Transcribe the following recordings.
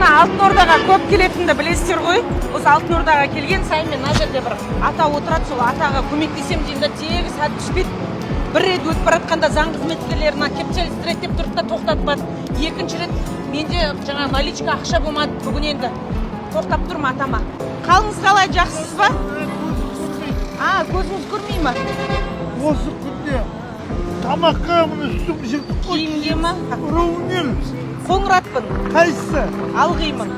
мына Алтын Ордаға көп келетінді білесіздер ғой. Осы Алтын Ордаға келген сайын мен мына жерде бір ата отырады, сол атаға көмектесем деймін да тегіс ат түспейді. Бір рет өтіп бара жатқанда заң қызметкерлеріне кептелістіреді деп тұрды да тоқтатпады. Екінші рет менде жаңа наличка ақша болмады. Бүгін енді тоқтап тұрмын атама. Қалыңыз қалай, жақсысыз ба? Көзіңіз көрмей ма? Осы күнде тамаққа мұны үстім жыртып қой. Киімге ма? Ровнел. Қоңыратпын. Қайсысы? Алғимын.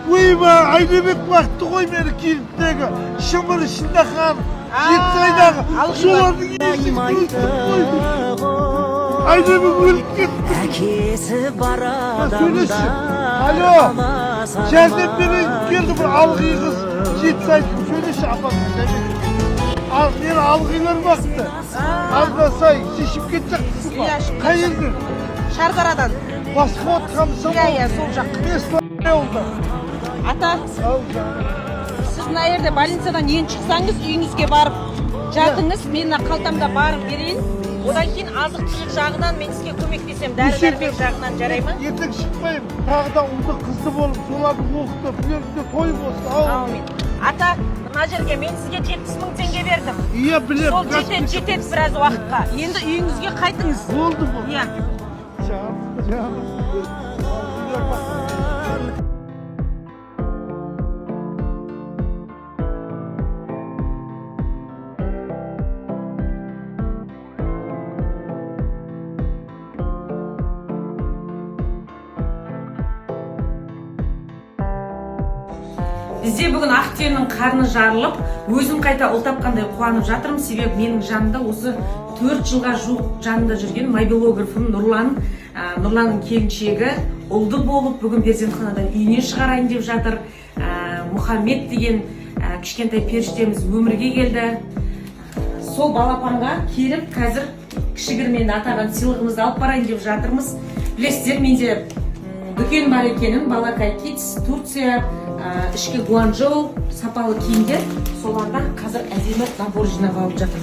Ойба, Айнабек бақты ғой мені киімдегі. Шымыр ішінде қан. Жетсайдағы. Солардың есік тұрыстық қойды. Айнабек өліп кетті. Әкесі бар Сөйлеші. адамда. Алло. Жәрдем берейін келді бір алғи қыз. Жетсайды. Сөйлеші апасын. Мені алғилар бақты. Алдасай, шешіп кетсек. Қай елден? Шардарадан. Басқа отқам сол. Сол жақ. Не oldu? Ата, сіз мына жерде больницадан ең шықсаңыз, үйіңізге барып жатыңыз, мен қалтамда барып берейін. Одан кейін азық-түлік жағынан мен сізге көмектесем, дәрі-дәрмек жағынан жарай ма? Ертең шықпайым. Тағы да ұлды қызды болып, солардың оқты, білерінде той болсын. Аумин. Ата, мына жерге мен сізге 70.000 теңге бердім. Иә, білем. Сол жетеді біраз уақытқа. Енді үйіңізге қайтыңыз. Болды бұл. Иә. Canım. Бізде бүгін Ақтөбенің қарны жарылып, өзім қайта ұл тапқандай қуанып жатырмын. Себебі менің жанымда осы 4 жылға жуық жанында жүрген мобилографым Нұрланның келіншегі ұлды болып, бүгін перзентханадан үйіне шығарайын деп жатыр. Мұхаммед деген кішкентай періштеміз өмірге келді. Сол балапанға келіп, қазір кішігірімнен атаған сыйлығымызды алып барайын деп жатырмыз. Білесіздер, менде дүкен бар екенін, Балакай Kids, Турция, ішкі Гуанчжоу сапалы киімдер, солардан қазір әдемі набор жинап алып жатыр.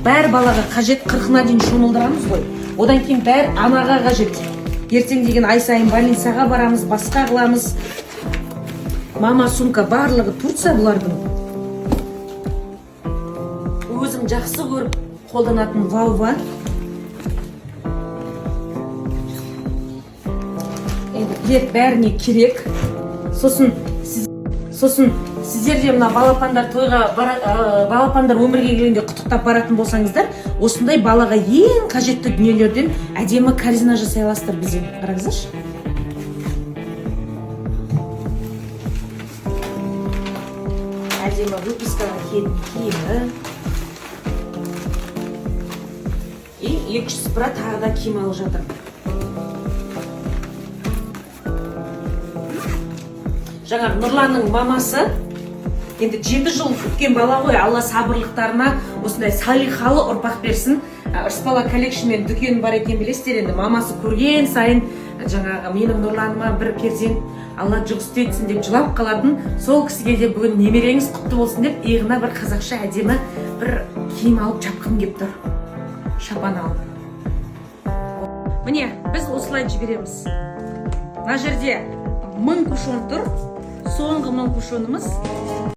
Бәрі балаға қажет, 40-на дейін шомылдырамыз ғой. Одан кейін бәрі анаға қажет. Ертең деген ай сайын больницаға барамыз, басқа қыламыз. Мама сумка барлығы Турция бұлардың. Өзім жақсы көріп қолданатын вау-ва. Енді бәріне керек. Сосын сіздерде мына балапандар өмірге келгенде құттықтап баратын болсаңыздар, осындай балаға ең қажетті дүниелерден әдемі корзина жасай аласыздар бізден. Қараңыздаршы. Әдемі выпускаға киімі. И 200 пара тағы да киім алып жатыр. Жаңа Нұрланның мамасы, енді 7 жыл күткен бала ғой, Алла сабырлықтарына осындай салихалы ұрпақ берсін. Ырысбала коллекшнмен дүкен бар екен, білесіздер, енді мамасы көрген сайын жаңағы менің Нұрланыма бір перзент Алла жұғысты етсін деп жылап қалатын. Сол кісіге де бүгін немереңіз құтты болсын деп, иығына бір қазақша әдемі бір киім алып жапқым келіп тұр. Шапан алып. Міне, біз осылай жібереміз. Мына жерде 1000 кушон тұр. Соңғы 1000 кушонымыз